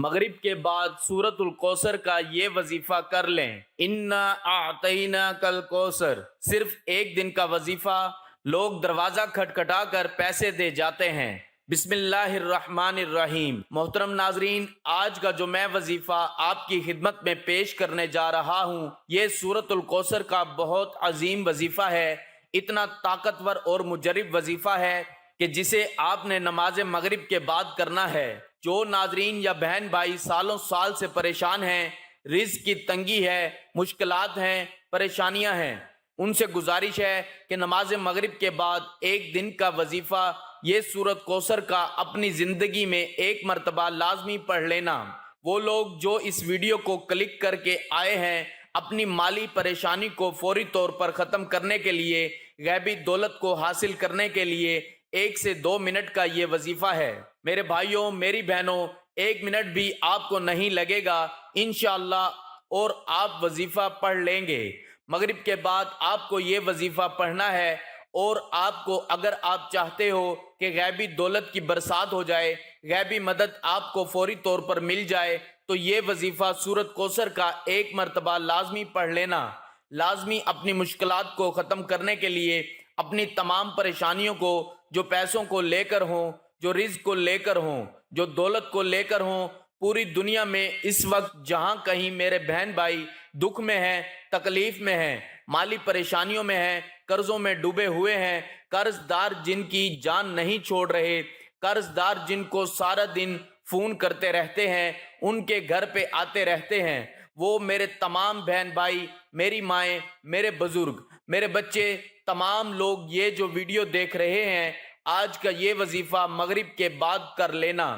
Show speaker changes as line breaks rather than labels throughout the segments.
مغرب کے بعد سورۃ الکوثر کا یہ وظیفہ کر لیں۔ انا اعطیناک الکوثر، صرف ایک دن کا وظیفہ، لوگ دروازہ کھٹکھٹا کر پیسے دے جاتے ہیں۔ بسم اللہ الرحمن الرحیم۔ محترم ناظرین، آج کا جو میں وظیفہ آپ کی خدمت میں پیش کرنے جا رہا ہوں، یہ سورۃ الکوثر کا بہت عظیم وظیفہ ہے، اتنا طاقتور اور مجرب وظیفہ ہے کہ جسے آپ نے نماز مغرب کے بعد کرنا ہے۔ جو ناظرین یا بہن بھائی سالوں سال سے پریشان ہیں، رزق کی تنگی ہے، مشکلات ہیں، پریشانیاں ہیں، ان سے گزارش ہے کہ نماز مغرب کے بعد ایک دن کا وظیفہ یہ سورۃ کوثر کا اپنی زندگی میں ایک مرتبہ لازمی پڑھ لینا۔ وہ لوگ جو اس ویڈیو کو کلک کر کے آئے ہیں اپنی مالی پریشانی کو فوری طور پر ختم کرنے کے لیے، غیبی دولت کو حاصل کرنے کے لیے 1 سے 2 منٹ کا یہ وظیفہ ہے۔ میرے بھائیوں، میری بہنوں، 1 منٹ بھی آپ کو نہیں لگے گا انشاءاللہ، اور آپ وظیفہ پڑھ لیں گے۔ مغرب کے بعد آپ کو یہ وظیفہ پڑھنا ہے، اور آپ کو اگر آپ چاہتے ہو کہ غیبی دولت کی برسات ہو جائے، غیبی مدد آپ کو فوری طور پر مل جائے، تو یہ وظیفہ سورۃ کوثر کا ایک مرتبہ لازمی پڑھ لینا۔ لازمی اپنی مشکلات کو ختم کرنے کے لیے، اپنی تمام پریشانیوں کو، جو پیسوں کو لے کر ہوں، جو رزق کو لے کر ہوں، جو دولت کو لے کر ہوں، پوری دنیا میں اس وقت جہاں کہیں میرے بہن بھائی دکھ میں ہیں، تکلیف میں ہیں، مالی پریشانیوں میں ہیں، قرضوں میں ڈوبے ہوئے ہیں، قرض دار جن کی جان نہیں چھوڑ رہے، قرض دار جن کو سارا دن فون کرتے رہتے ہیں، ان کے گھر پہ آتے رہتے ہیں، وہ میرے تمام بہن بھائی، میری مائیں، میرے بزرگ، میرے بچے، تمام لوگ یہ جو ویڈیو دیکھ رہے ہیں، آج کا یہ وظیفہ مغرب کے بعد کر لینا۔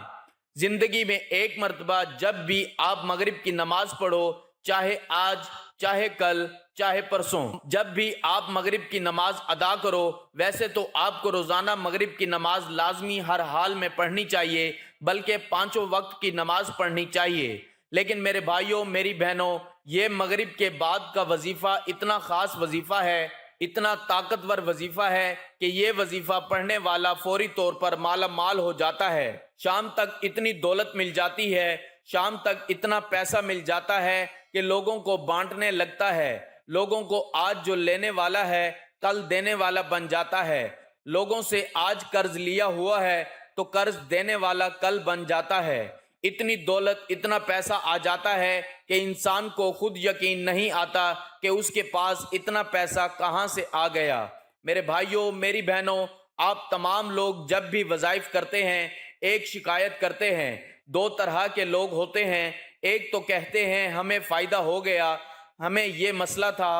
زندگی میں ایک مرتبہ جب بھی آپ مغرب کی نماز پڑھو، چاہے آج، چاہے کل، چاہے پرسوں، جب بھی آپ مغرب کی نماز ادا کرو، ویسے تو آپ کو روزانہ مغرب کی نماز لازمی ہر حال میں پڑھنی چاہیے، بلکہ 5 وقت کی نماز پڑھنی چاہیے، لیکن میرے بھائیوں، میری بہنوں، یہ مغرب کے بعد کا وظیفہ اتنا خاص وظیفہ ہے، اتنا طاقتور وظیفہ ہے کہ یہ وظیفہ پڑھنے والا فوری طور پر مالا مال ہو جاتا ہے۔ شام تک اتنی دولت مل جاتی ہے، شام تک اتنا پیسہ مل جاتا ہے کہ لوگوں کو بانٹنے لگتا ہے، لوگوں کو آج جو لینے والا ہے کل دینے والا بن جاتا ہے، لوگوں سے آج قرض لیا ہوا ہے تو قرض دینے والا کل بن جاتا ہے۔ اتنی دولت، اتنا پیسہ آ جاتا ہے کہ انسان کو خود یقین نہیں آتا کہ اس کے پاس اتنا پیسہ کہاں سے آ گیا۔ میرے بھائیوں، میری بہنوں، آپ تمام لوگ جب بھی وظائف کرتے ہیں، ایک شکایت کرتے ہیں۔ 2 طرح کے لوگ ہوتے ہیں، ایک تو کہتے ہیں ہمیں فائدہ ہو گیا، ہمیں یہ مسئلہ تھا،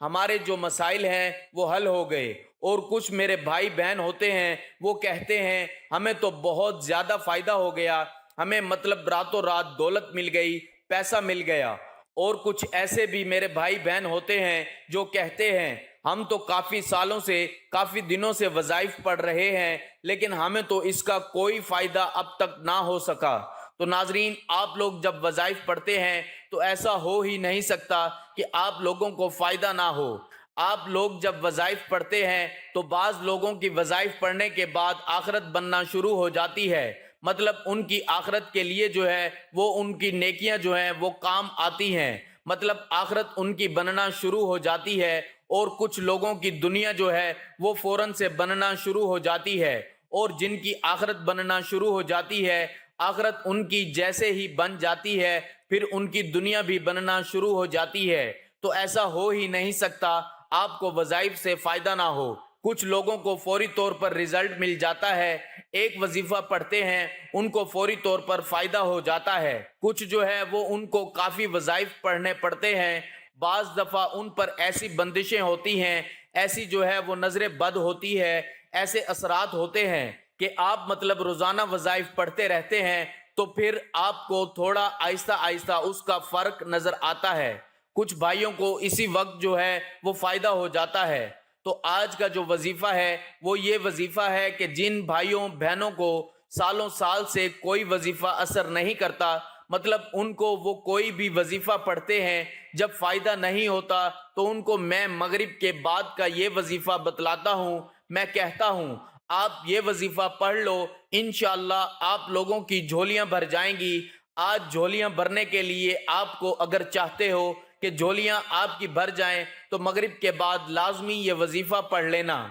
ہمارے جو مسائل ہیں وہ حل ہو گئے، اور کچھ میرے بھائی بہن ہوتے ہیں، وہ کہتے ہیں ہمیں تو بہت زیادہ فائدہ ہو گیا، ہمیں مطلب راتوں رات دولت مل گئی، پیسہ مل گیا۔ اور کچھ ایسے بھی میرے بھائی بہن ہوتے ہیں جو کہتے ہیں ہم تو کافی سالوں سے، کافی دنوں سے وظائف پڑھ رہے ہیں، لیکن ہمیں تو اس کا کوئی فائدہ اب تک نہ ہو سکا۔ تو ناظرین، آپ لوگ جب وظائف پڑھتے ہیں تو ایسا ہو ہی نہیں سکتا کہ آپ لوگوں کو فائدہ نہ ہو۔ آپ لوگ جب وظائف پڑھتے ہیں تو بعض لوگوں کی وظائف پڑھنے کے بعد آخرت بننا شروع ہو جاتی ہے، مطلب ان کی آخرت کے لیے جو ہے وہ ان کی نیکیاں جو ہیں وہ کام آتی ہیں، مطلب آخرت ان کی بننا شروع ہو جاتی ہے، اور کچھ لوگوں کی دنیا جو ہے وہ فوراً سے بننا شروع ہو جاتی ہے، اور جن کی آخرت بننا شروع ہو جاتی ہے، آخرت ان کی جیسے ہی بن جاتی ہے، پھر ان کی دنیا بھی بننا شروع ہو جاتی ہے۔ تو ایسا ہو ہی نہیں سکتا آپ کو وظائف سے فائدہ نہ ہو۔ کچھ لوگوں کو فوری طور پر رزلٹ مل جاتا ہے، ایک وظیفہ پڑھتے ہیں ان کو فوری طور پر فائدہ ہو جاتا ہے، کچھ جو ہے وہ ان کو کافی وظائف پڑھنے پڑتے ہیں، بعض دفعہ ان پر ایسی بندشیں ہوتی ہیں، ایسی جو ہے وہ نظر بد ہوتی ہے، ایسے اثرات ہوتے ہیں کہ آپ مطلب روزانہ وظائف پڑھتے رہتے ہیں تو پھر آپ کو تھوڑا آہستہ آہستہ اس کا فرق نظر آتا ہے۔ کچھ بھائیوں کو اسی وقت جو ہے وہ فائدہ ہو جاتا ہے۔ تو آج کا جو وظیفہ ہے وہ یہ وظیفہ ہے کہ جن بھائیوں بہنوں کو سالوں سال سے کوئی وظیفہ اثر نہیں کرتا، مطلب ان کو وہ کوئی بھی وظیفہ پڑھتے ہیں، جب فائدہ نہیں ہوتا تو ان کو میں مغرب کے بعد کا یہ وظیفہ بتلاتا ہوں، میں کہتا ہوں آپ یہ وظیفہ پڑھ لو، انشاءاللہ آپ لوگوں کی جھولیاں بھر جائیں گی، آج جھولیاں بھرنے کے لیے آپ کو اگر چاہتے ہو کہ جھولیاں آپ کی بھر جائیں تو مغرب کے بعد لازمی یہ وظیفہ پڑھ لینا،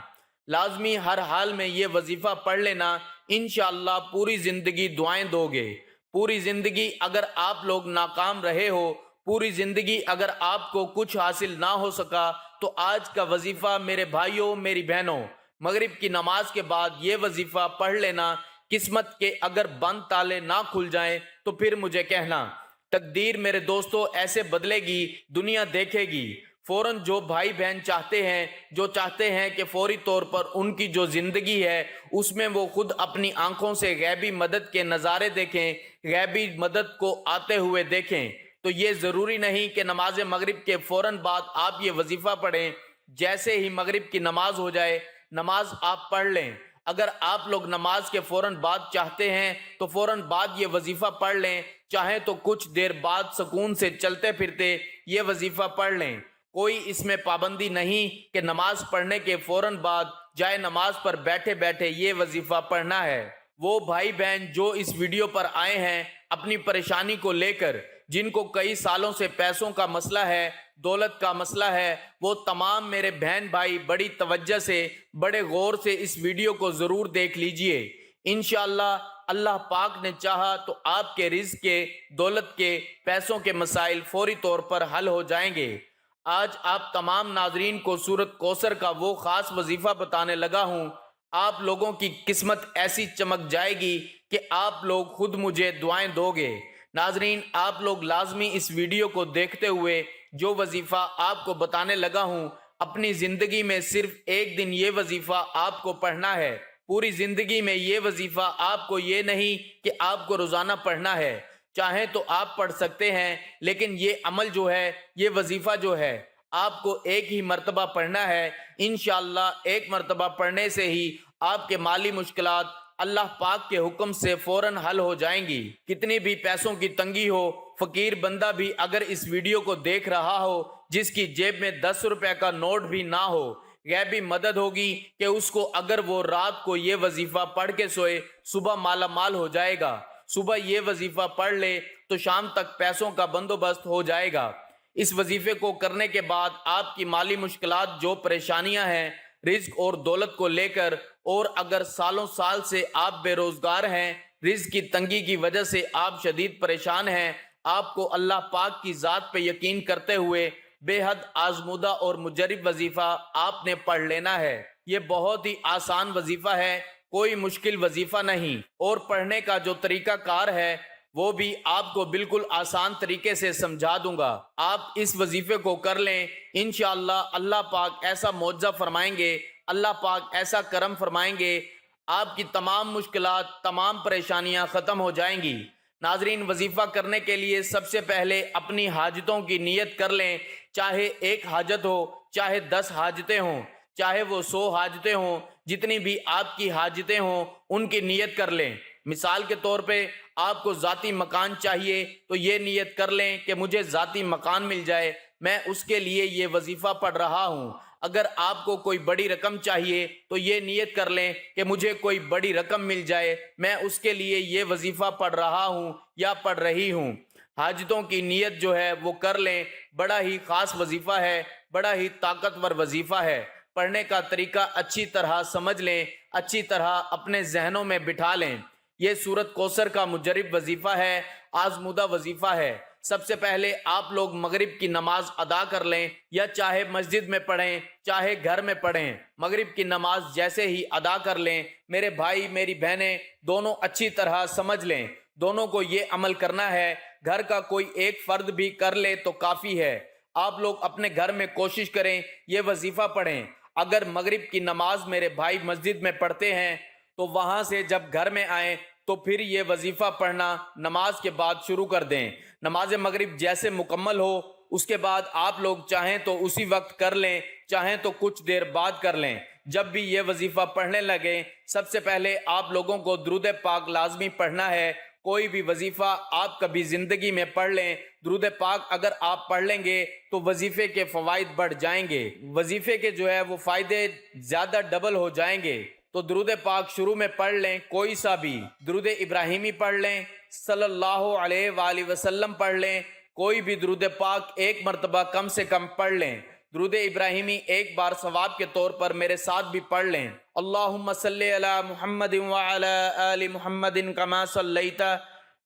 لازمی ہر حال میں یہ وظیفہ پڑھ لینا، انشاءاللہ پوری زندگی دعائیں دو گے۔ پوری زندگی اگر آپ لوگ ناکام رہے ہو، پوری زندگی اگر آپ کو کچھ حاصل نہ ہو سکا، تو آج کا وظیفہ میرے بھائیوں میری بہنوں، مغرب کی نماز کے بعد یہ وظیفہ پڑھ لینا۔ قسمت کے اگر بند تالے نہ کھل جائیں تو پھر مجھے کہنا، تقدیر میرے دوستو ایسے بدلے گی، دنیا دیکھے گی۔ فوراً جو بھائی بہن چاہتے ہیں کہ فوری طور پر ان کی جو زندگی ہے اس میں وہ خود اپنی آنکھوں سے غیبی مدد کے نظارے دیکھیں، غیبی مدد کو آتے ہوئے دیکھیں، تو یہ ضروری نہیں کہ نماز مغرب کے فوراً بعد آپ یہ وظیفہ پڑھیں۔ جیسے ہی مغرب کی نماز ہو جائے نماز آپ پڑھ لیں۔ اگر آپ لوگ نماز کے فوراً بعد چاہتے ہیں تو فوراً بعد یہ وظیفہ پڑھ لیں، چاہیں تو کچھ دیر بعد سکون سے چلتے پھرتے یہ وظیفہ پڑھ لیں۔ کوئی اس میں پابندی نہیں کہ نماز پڑھنے کے فوراً بعد جائے نماز پر بیٹھے بیٹھے یہ وظیفہ پڑھنا ہے۔ وہ بھائی بہن جو اس ویڈیو پر آئے ہیں اپنی پریشانی کو لے کر، جن کو کئی سالوں سے پیسوں کا مسئلہ ہے، دولت کا مسئلہ ہے، وہ تمام میرے بہن بھائی بڑی توجہ سے، بڑے غور سے اس ویڈیو کو ضرور دیکھ لیجئے۔ انشاءاللہ اللہ پاک نے چاہا تو آپ کے رزق کے، دولت کے، پیسوں کے مسائل فوری طور پر حل ہو جائیں گے۔ آج آپ تمام ناظرین کو سورۃ کوثر کا وہ خاص وظیفہ بتانے لگا ہوں۔ آپ لوگوں کی قسمت ایسی چمک جائے گی کہ آپ لوگ خود مجھے دعائیں دو گے۔ ناظرین آپ لوگ لازمی اس ویڈیو کو دیکھتے ہوئے جو وظیفہ آپ کو بتانے لگا ہوں، اپنی زندگی میں صرف ایک دن یہ وظیفہ آپ کو پڑھنا ہے۔ پوری زندگی میں یہ وظیفہ آپ کو یہ نہیں کہ آپ کو روزانہ پڑھنا ہے، چاہیں تو آپ پڑھ سکتے ہیں، لیکن یہ عمل جو ہے، یہ وظیفہ جو ہے، آپ کو ایک ہی مرتبہ پڑھنا ہے۔ انشاءاللہ ایک مرتبہ پڑھنے سے ہی آپ کے مالی مشکلات اللہ پاک کے حکم سے فوراً حل ہو جائیں گی۔ کتنی بھی پیسوں کی تنگی ہو، فقیر بندہ بھی اگر اس ویڈیو کو دیکھ رہا ہو، جس کی جیب میں 10 روپے کا نوٹ بھی نہ ہو، غیبی مدد ہوگی کہ اس کو اگر وہ رات کو یہ وظیفہ پڑھ کے سوئے، صبح مالا مال ہو جائے گا۔ صبح یہ وظیفہ پڑھ لے تو شام تک پیسوں کا بندوبست ہو جائے گا۔ اس وظیفے کو کرنے کے بعد آپ کی مالی مشکلات، جو پریشانیاں ہیں رزق اور دولت کو لے کر، اور اگر سالوں سال سے آپ بے روزگار ہیں، رزق کی تنگی کی وجہ سے آپ شدید پریشان ہیں، آپ کو اللہ پاک کی ذات پہ یقین کرتے ہوئے بے حد آزمودہ اور مجرب وظیفہ آپ نے پڑھ لینا ہے۔ یہ بہت ہی آسان وظیفہ ہے، کوئی مشکل وظیفہ نہیں، اور پڑھنے کا جو طریقہ کار ہے وہ بھی آپ کو بالکل آسان طریقے سے سمجھا دوں گا۔ آپ اس وظیفے کو کر لیں، انشاءاللہ اللہ پاک ایسا معجزہ فرمائیں گے، اللہ پاک ایسا کرم فرمائیں گے، آپ کی تمام مشکلات، تمام پریشانیاں ختم ہو جائیں گی۔ ناظرین وظیفہ کرنے کے لیے سب سے پہلے اپنی حاجتوں کی نیت کر لیں، چاہے ایک حاجت ہو، چاہے 10 حاجتیں ہوں، چاہے وہ 100 حاجتیں ہوں، جتنی بھی آپ کی حاجتیں ہوں ان کی نیت کر لیں۔ مثال کے طور پہ آپ کو ذاتی مکان چاہیے تو یہ نیت کر لیں کہ مجھے ذاتی مکان مل جائے، میں اس کے لیے یہ وظیفہ پڑھ رہا ہوں۔ اگر آپ کو کوئی بڑی رقم چاہیے تو یہ نیت کر لیں کہ مجھے کوئی بڑی رقم مل جائے، میں اس کے لیے یہ وظیفہ پڑھ رہا ہوں یا پڑھ رہی ہوں۔ حاجتوں کی نیت جو ہے وہ کر لیں، بڑا ہی خاص وظیفہ ہے، بڑا ہی طاقتور وظیفہ ہے۔ پڑھنے کا طریقہ اچھی طرح سمجھ لیں، اچھی طرح اپنے ذہنوں میں بٹھا لیں۔ یہ سورۃ کوثر کا مجرب وظیفہ ہے، آزمودہ وظیفہ ہے۔ سب سے پہلے آپ لوگ مغرب کی نماز ادا کر لیں، یا چاہے مسجد میں پڑھیں چاہے گھر میں پڑھیں، مغرب کی نماز جیسے ہی ادا کر لیں، میرے بھائی میری بہنیں دونوں اچھی طرح سمجھ لیں، دونوں کو یہ عمل کرنا ہے۔ گھر کا کوئی ایک فرد بھی کر لے تو کافی ہے۔ آپ لوگ اپنے گھر میں کوشش کریں یہ وظیفہ پڑھیں۔ اگر مغرب کی نماز میرے بھائی مسجد میں پڑھتے ہیں تو وہاں سے جب گھر میں آئیں تو پھر یہ وظیفہ پڑھنا نماز کے بعد شروع کر دیں۔ نماز مغرب جیسے مکمل ہو اس کے بعد آپ لوگ چاہیں تو اسی وقت کر لیں، چاہیں تو کچھ دیر بعد کر لیں۔ جب بھی یہ وظیفہ پڑھنے لگیں سب سے پہلے آپ لوگوں کو درود پاک لازمی پڑھنا ہے۔ کوئی بھی وظیفہ آپ کبھی زندگی میں پڑھ لیں، درود پاک اگر آپ پڑھ لیں گے تو وظیفے کے فوائد بڑھ جائیں گے، وظیفے کے جو ہے وہ فائدے زیادہ ڈبل ہو جائیں گے۔ تو درود پاک شروع میں پڑھ لیں، کوئی سا بھی درود ابراہیمی پڑھ لیں، صلی اللہ علیہ وآلہ وسلم پڑھ لیں، کوئی بھی درود پاک ایک مرتبہ کم سے کم پڑھ لیں۔ درود ابراہیمی ایک بار ثواب کے طور پر میرے ساتھ بھی پڑھ لیں۔ اللہم صلی علی محمد وعلی آل محمد کما صلیت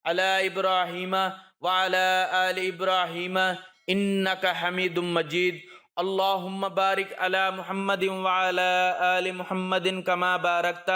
علی ابراہیم وعلی آل ابراہیم انک حمید مجید۔ اللہم بارک علی محمد وعلی آل محمد کما بارکت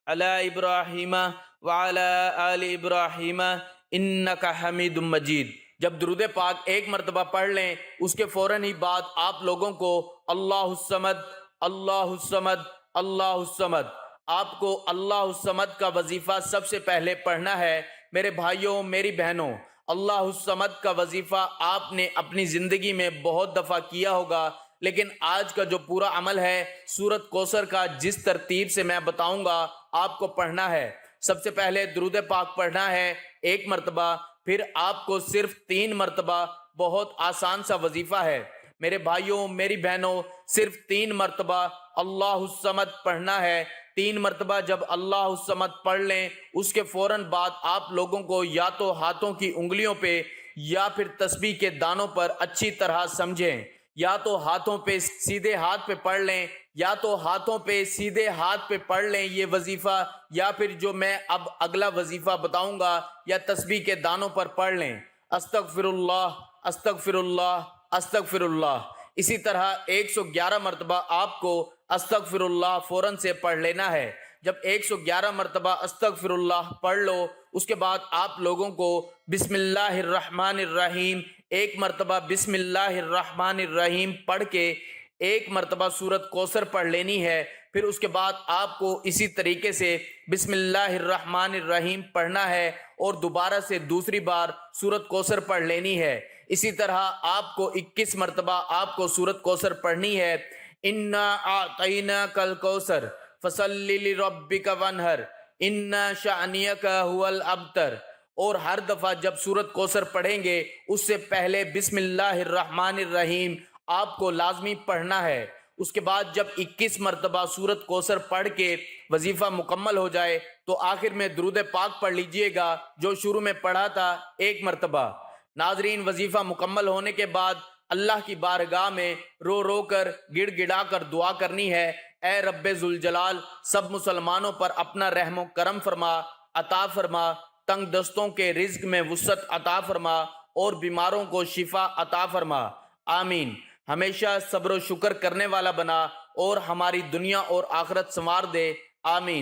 علی ابراہیم وعلی آل ابراہیم انک حمید مجید۔ جب درود پاک ایک مرتبہ پڑھ لیں، اس کے فوراً ہی بعد آپ لوگوں کو اللہ الصمد اللہ الصمد اللہ الصمد، آپ کو اللہ الصمد کا وظیفہ سب سے پہلے پڑھنا ہے۔ میرے بھائیوں، میری بہنوں، اللہ الصمد کا وظیفہ آپ نے اپنی زندگی میں بہت دفعہ کیا ہوگا، لیکن آج کا جو پورا عمل ہے سورۃ کوثر کا، جس ترتیب سے میں بتاؤں گا آپ کو پڑھنا ہے۔ سب سے پہلے درود پاک پڑھنا ہے ایک مرتبہ، پھر آپ کو صرف 3 مرتبہ، بہت آسان سا وظیفہ ہے میرے بھائیوں، میری بہنوں، صرف 3 مرتبہ اللہ الصمد پڑھنا ہے۔ 3 مرتبہ جب اللہ الصمد پڑھ لیں، اس کے فوراً بعد آپ لوگوں کو یا تو ہاتھوں کی انگلیوں پہ یا پھر تسبیح کے دانوں پر اچھی طرح سمجھیں، یا تو ہاتھوں پہ سیدھے ہاتھ پہ پڑھ لیں، یا تو ہاتھوں پہ سیدھے ہاتھ پہ پڑھ لیں یہ وظیفہ، یا پھر جو میں اب اگلا وظیفہ بتاؤں گا یا تسبیح کے دانوں پر پڑھ لیں، استغفر اللہ استغفر اللہ استغفر اللہ۔ اسی طرح 111 مرتبہ آپ کو استغفر اللہ فوراً سے پڑھ لینا ہے۔ جب 111 مرتبہ استغفر اللہ پڑھ لو، اس کے بعد آپ لوگوں کو بسم اللہ الرحمن الرحیم، ایک مرتبہ بسم اللہ الرحمن الرحیم پڑھ کے ایک مرتبہ سورۃ کوثر پڑھ لینی ہے۔ پھر اس کے بعد آپ کو اسی طریقے سے بسم اللہ الرحمن الرحیم پڑھنا ہے اور دوبارہ سے دوسری بار سورۃ کوثر پڑھ لینی ہے۔ اسی طرح آپ کو 21 مرتبہ آپ کو سورۃ کوثر پڑھنی ہے۔ انا اعطیناک الکوثر فصلی لربک وانحر ان شانئک هو الابتر۔ اور ہر دفعہ جب سورۃ کوثر پڑھیں گے اس سے پہلے بسم اللہ الرحمن الرحیم آپ کو لازمی پڑھنا ہے۔ اس کے بعد جب 21 مرتبہ سورۃ کوثر پڑھ کے وظیفہ مکمل ہو جائے تو آخر میں درود پاک پڑھ لیجئے گا جو شروع میں پڑھا تھا ایک مرتبہ۔ ناظرین، وظیفہ مکمل ہونے کے بعد اللہ کی بارگاہ میں رو رو کر گڑ گڑا کر دعا کرنی ہے، اے رب ذوالجلال، سب مسلمانوں پر اپنا رحم و کرم فرما، عطا فرما، تنگ دستوں کے رزق میں وسعت عطا فرما اور بیماروں کو شفا عطا فرما، آمین۔ ہمیشہ صبر و شکر کرنے والا بنا اور ہماری دنیا اور آخرت سنوار دے، آمین۔